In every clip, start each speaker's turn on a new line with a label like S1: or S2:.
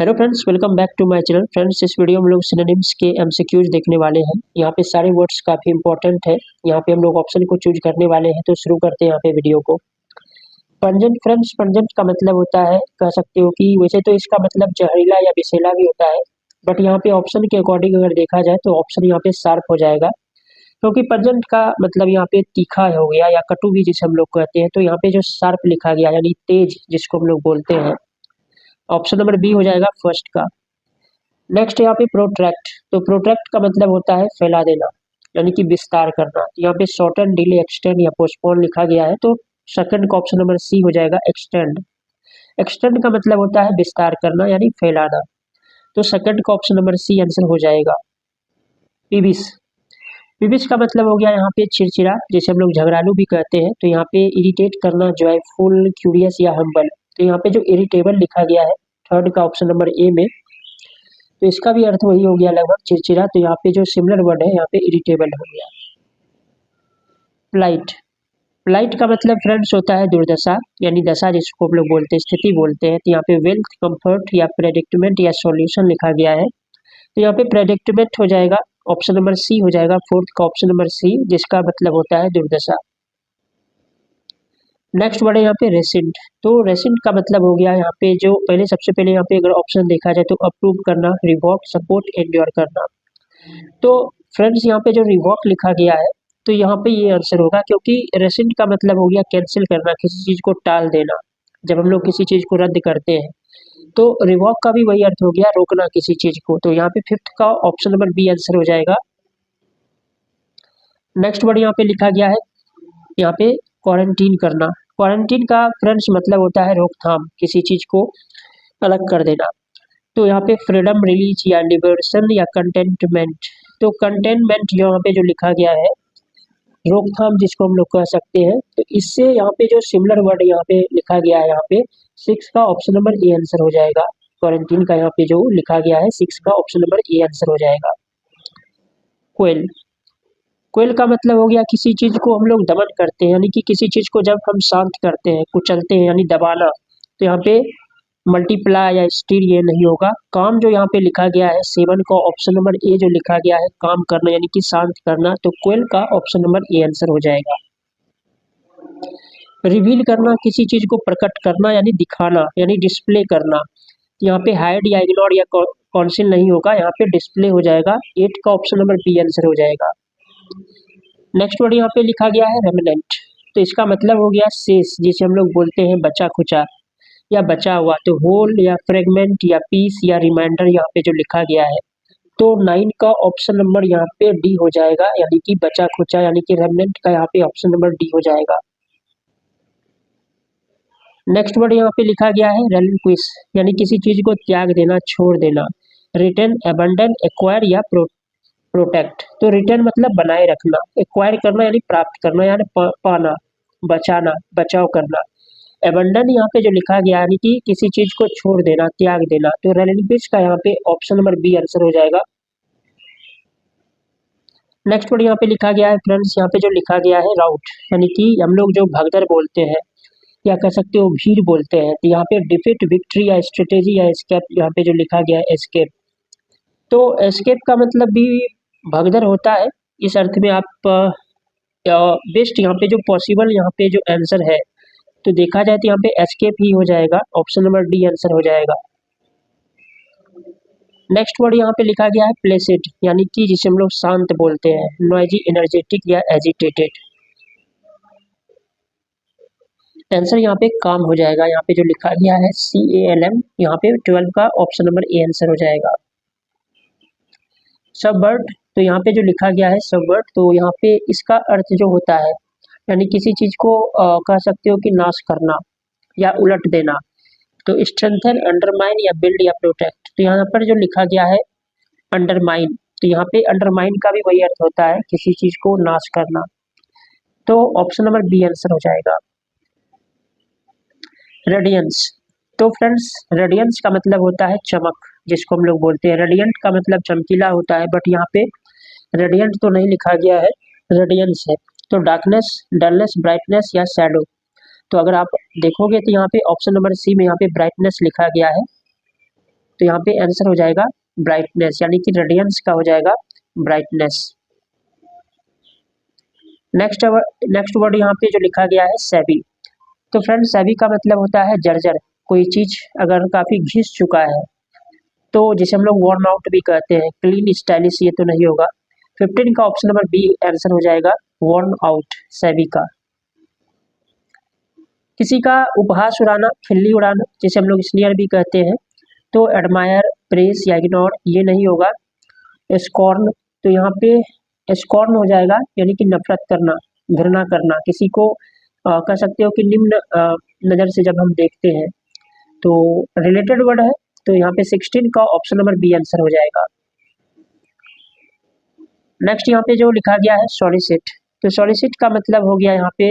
S1: Hello friends, welcome back to my channel. Friends, इस video में हम लोग सिनोनिम्स के एमसीक्यूज देखने वाले हैं। यहाँ पे सारे वर्ड्स काफ़ी इंपॉर्टेंट है। यहाँ पे हम लोग ऑप्शन को चूज करने वाले हैं, तो शुरू करते हैं यहाँ पे वीडियो को। पंजेंट फ्रेंड्स, पंजेंट का मतलब होता है, कह सकते हो कि वैसे तो इसका मतलब जहरीला या विषैला भी होता है, बट यहाँ पे ऑप्शन के अकॉर्डिंग अगर देखा जाए तो ऑप्शन यहाँ पे शार्प हो जाएगा, क्योंकि पंजेंट का मतलब यहाँ पे तीखा हो गया या कटु भी जिसे हम लोग कहते हैं। तो यहाँ पे जो शार्प लिखा गया यानी तेज जिसको हम लोग बोलते हैं, ऑप्शन नंबर बी हो जाएगा फर्स्ट का। नेक्स्ट यहाँ पे प्रोट्रैक्ट, तो प्रोट्रैक्ट का मतलब होता है फैला देना यानी कि विस्तार करना। यहाँ पे शॉर्टन, डिले, एक्सटेंड या पोस्टपोन लिखा गया है, तो सेकंड का ऑप्शन नंबर सी हो जाएगा एक्सटेंड। एक्सटेंड का मतलब होता है विस्तार करना यानी फैलाना, तो सेकंड का ऑप्शन नंबर सी आंसर हो जाएगा। पिबिस, पिबिस का मतलब हो गया यहाँ पे चिड़चिड़ा, जैसे हम लोग झगड़ालू भी कहते हैं। तो यहाँ पे इरिटेट करना, जॉयफुल, क्यूरियस या हम्बल। तो यहाँ पे जो इरिटेबल लिखा गया है थर्ड का ऑप्शन नंबर ए में, तो इसका भी अर्थ वही हो गया लगभग चिड़चिड़ा। तो यहाँ पे जो सिमिलर वर्ड है यहाँ पे इरिटेबल हो गया। प्लाइट, प्लाइट का मतलब फ्रेंड्स होता है दुर्दशा यानी दशा जिसको हम लोग बोलते हैं, स्थिति बोलते हैं। तो यहाँ पे वेल्थ, कंफर्ट या प्रेडिक्टमेंट या सॉल्यूशन लिखा गया है, तो यहाँ पे प्रेडिक्टमेंट हो जाएगा, ऑप्शन नंबर सी हो जाएगा फोर्थ का ऑप्शन नंबर सी, जिसका मतलब होता है दुर्दशा। नेक्स्ट वर्ड है यहाँ पे रेसिंट, तो रेसिंट का मतलब हो गया यहाँ पे जो पहले सबसे पहले यहाँ पे अगर ऑप्शन देखा जाए तो अप्रूव करना, रिवॉक, सपोर्ट, एंड्योर करना। तो फ्रेंड्स यहाँ पे जो रिवॉक लिखा गया है तो यहाँ पे ये आंसर होगा, क्योंकि रेसिंट का मतलब हो गया कैंसिल करना, किसी चीज को टाल देना। जब हम लोग किसी चीज को रद्द करते हैं तो रिवॉक का भी वही अर्थ हो गया, रोकना किसी चीज को। तो यहाँ पे फिफ्थ का ऑप्शन नंबर बी आंसर हो जाएगा। नेक्स्ट वर्ड यहाँ पे लिखा गया है यहाँ पे क्वारंटीन करना। क्वारंटीन का फ्रेंड्स मतलब होता है रोकथाम, किसी चीज को अलग कर देना। तो यहाँ पे फ्रीडम, रिलीज या लिबरेशन या कंटेनमेंट। तो कंटेनमेंट यहाँ पे जो लिखा गया है रोकथाम जिसको हम लोग कह सकते हैं, तो इससे यहाँ पे जो सिमिलर वर्ड यहाँ पे लिखा गया है यहाँ पे सिक्स का ऑप्शन नंबर ए आंसर हो जाएगा। क्वारंटीन का यहाँ पे जो लिखा गया है सिक्स का ऑप्शन नंबर ए आंसर हो जाएगा। क्वेल, क्वेल का मतलब हो गया किसी चीज को हम लोग दमन करते हैं, यानी कि किसी चीज को जब हम शांत करते हैं, कुचलते हैं यानी दबाना। तो यहाँ पे मल्टीप्लाई या स्टील ये नहीं होगा। काम जो यहाँ पे लिखा गया है सेवन का ऑप्शन नंबर ए जो लिखा गया है काम करना यानी कि शांत करना, तो क्वेल का ऑप्शन नंबर ए आंसर हो जाएगा। रिवील करना, किसी चीज को प्रकट करना यानी दिखाना यानी डिस्प्ले करना। यहाँ पे हाइड या इग्नोर या कॉन्सिल नहीं होगा, यहाँ पे डिस्प्ले हो जाएगा। एट का ऑप्शन नंबर बी आंसर हो जाएगा। नेक्स्ट वर्ड यहाँ पे लिखा गया है रेमिनेंट, तो इसका मतलब हो गया शेष, जिसे हम लोग बोलते हैं बचा खुचा या बचा हुआ। तो होल या फ्रेगमेंट या पीस या रिमाइंडर यहाँ पे जो लिखा गया है, तो 9 का ऑप्शन नंबर यहाँ पे डी हो जाएगा, यानी कि बचा खुचा यानी कि रेमिनेंट का यहाँ पे ऑप्शन नंबर डी हो जाएगा। नेक्स्ट वर्ड यहाँ पे लिखा गया है रेलिंक्विश, यानी किसी चीज को त्याग देना, छोड़ देना। रिटर्न, अबंडन, एक्वायर या प्रोटेक्ट। तो रिटर्न मतलब बनाए रखना, एक्वायर करना यानी प्राप्त करना यानी पाना, बचाना, बचाव करना। एबंडन यहाँ पे जो लिखा गया यानी कि किसी चीज को छोड़ देना, त्याग देना। तो रेलिंक्विश का यहाँ पे ऑप्शन नंबर बी आंसर हो जाएगा। नेक्स्ट वर्ड यहाँ पे लिखा गया है फ्रेंड्स, यहाँ पे जो लिखा गया है राउट, यानी कि हम लोग जो भगदड़ बोलते हैं या कह सकते हो भीड़ बोलते हैं। तो यहाँ पे डिफीट, विक्ट्री या स्ट्रेटेजी या एस्केप, यहाँ पे जो लिखा गया है एस्केप। तो एस्केप का मतलब भी भगदड़ होता है, इस अर्थ में आप बेस्ट यहाँ पे जो पॉसिबल यहाँ पे जो आंसर है तो देखा जाए तो यहाँ पे एस्केप ही हो जाएगा, ऑप्शन नंबर डी आंसर हो जाएगा। नेक्स्ट वर्ड यहाँ पे लिखा गया है प्लेसिड, यानी कि जिसे हम लोग शांत बोलते हैं। नॉइजी, एनर्जेटिक या एजिटेटेड। आंसर यहाँ पे काम हो जाएगा, यहाँ पे जो लिखा गया है CALM, यहाँ पे 12 का ऑप्शन नंबर ए आंसर हो जाएगा। सबवर्ट, तो यहाँ पे जो लिखा गया है सबवर्ट, तो यहाँ पे इसका अर्थ जो होता है यानी किसी चीज को कह सकते हो कि नाश करना या उलट देना। तो स्ट्रेंथन, अंडरमाइन या बिल्ड या प्रोटेक्ट। तो यहाँ पर जो लिखा गया है अंडरमाइन, तो यहाँ पे अंडरमाइन का भी वही अर्थ होता है, किसी चीज को नाश करना। तो ऑप्शन नंबर बी आंसर हो जाएगा। रेडियंस, तो फ्रेंड्स रेडियंस का मतलब होता है चमक, जिसको हम लोग बोलते हैं। रेडियंट का मतलब चमकीला होता है, बट यहाँ पे रेडियंट तो नहीं लिखा गया है, रेडियंस है। तो डार्कनेस, डलनेस, ब्राइटनेस या शैडो। तो अगर आप देखोगे तो यहाँ पे ऑप्शन नंबर सी में यहाँ पे ब्राइटनेस लिखा गया है, तो यहाँ पे आंसर हो जाएगा ब्राइटनेस, यानी कि रेडियंस का हो जाएगा ब्राइटनेस। नेक्स्ट वर्ड यहाँ पे जो लिखा गया है सैवी। तो फ्रेंड्स सैवी का मतलब होता है जर्जर। कोई चीज अगर काफी घिस चुका है तो जिसे हम लोग वर्न आउट भी कहते हैं। क्लीन स्टाइलिश ये तो नहीं होगा। 15 का ऑप्शन नंबर बी आंसर हो जाएगा वर्न आउट सैवी का। किसी का उपहास उड़ाना, खिल्ली उड़ाना, जिसे हम लोग स्नीयर भी कहते हैं, तो एडमायर, प्रेस या इग्नोर ये नहीं होगा। स्कॉर्न, तो यहाँ पे स्कॉर्न हो जाएगा, यानी कि नफरत करना, घृणा करना, किसी को कह सकते हो कि निम्न नज़र से जब हम देखते हैं। तो रिलेटेड वर्ड है, तो यहाँ पे 16 का ऑप्शन नंबर बी आंसर हो जाएगा। नेक्स्ट यहाँ पे जो लिखा गया है सॉलिसिट। तो सॉलिसिट का मतलब हो गया यहाँ पे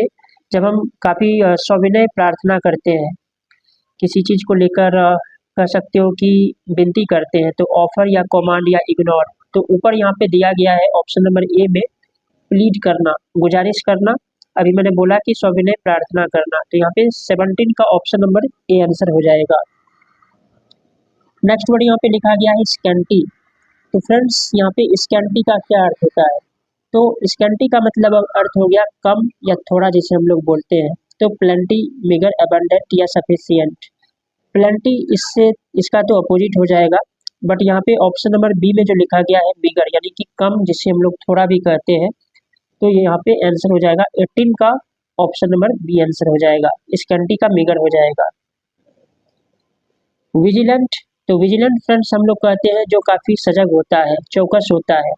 S1: जब हम काफ़ी सविनय प्रार्थना करते हैं, किसी चीज़ को लेकर कह सकते हो कि विनती करते हैं, तो ऑफर या कमांड या इग्नोर। तो ऊपर यहाँ पे दिया गया है ऑप्शन नंबर ए में प्लीड करना, गुजारिश करना। अभी मैंने बोला कि सविनय प्रार्थना करना, तो यहाँ पे 17 का ऑप्शन नंबर ए आंसर हो जाएगा। नेक्स्ट वर्ड यहाँ पे लिखा गया है स्कैंटी। तो फ्रेंड्स यहाँ पे स्कैंटी का क्या अर्थ होता है? तो स्कैंटी का मतलब अर्थ हो गया कम या थोड़ा, जिसे हम लोग बोलते हैं। तो प्लेंटी, मिगर, अबंडेंट या सफिशिएंट। प्लेंटी इसका तो अपोजिट हो जाएगा, बट यहाँ पे ऑप्शन नंबर बी में जो लिखा गया है मिगर, यानी कि कम, जिसे हम लोग थोड़ा भी कहते हैं, तो ये यहाँ पे आंसर हो जाएगा 18 का ऑप्शन नंबर बी आंसर हो जाएगा। स्कैंटी का मिगर हो जाएगा। विजिलेंट, तो विजिलेंट फ्रेंड्स हम लोग कहते हैं जो काफ़ी सजग होता है, चौकस होता है।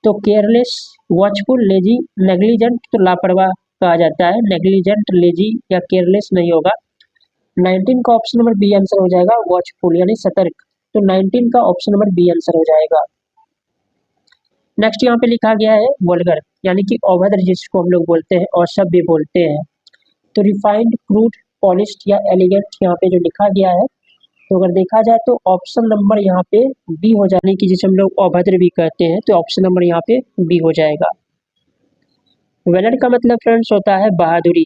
S1: तो केयरलेस, वॉचफुल, लेजी, नेग्लिजेंट, तो लापरवाह कहा जाता है। नेग्लिजेंट, लेजी या केयरलेस नहीं होगा। 19 का ऑप्शन नंबर बी आंसर हो जाएगा वॉचफुल, यानी सतर्क। तो 19 का ऑप्शन नंबर बी आंसर हो जाएगा। नेक्स्ट यहाँ पे लिखा गया है वल्गर, यानी कि अभद्र, जिसको हम लोग बोलते हैं और सभ्य बोलते हैं। तो रिफाइंड, क्रूड, पॉलिश्ड या एलिगेंट यहाँ पे जो लिखा गया है, तो अगर देखा जाए तो ऑप्शन नंबर यहाँ पे बी हो जाने की, जिसे हम लोग अभद्र भी कहते हैं, तो ऑप्शन नंबर यहाँ पे बी हो जाएगा। वेलर का मतलब फ्रेंड्स होता है बहादुरी।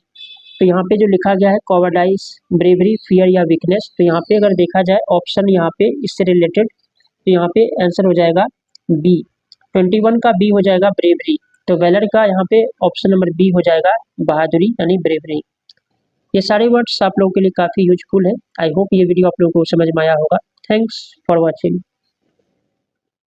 S1: तो यहाँ पे जो लिखा गया है कॉवर्डाइस, ब्रेवरी, फियर या वीकनेस, तो यहाँ पे अगर देखा जाए ऑप्शन यहाँ पे इससे रिलेटेड, तो यहाँ पे आंसर हो जाएगा बी। 21 का बी हो जाएगा ब्रेवरी। तो वेलर का यहाँ पे ऑप्शन नंबर बी हो जाएगा बहादुरी, यानी ब्रेवरी। ये सारे वर्ड्स आप लोगों के लिए काफ़ी यूजफुल है। आई होप ये वीडियो आप लोगों को समझ में आया होगा। Thanks for watching.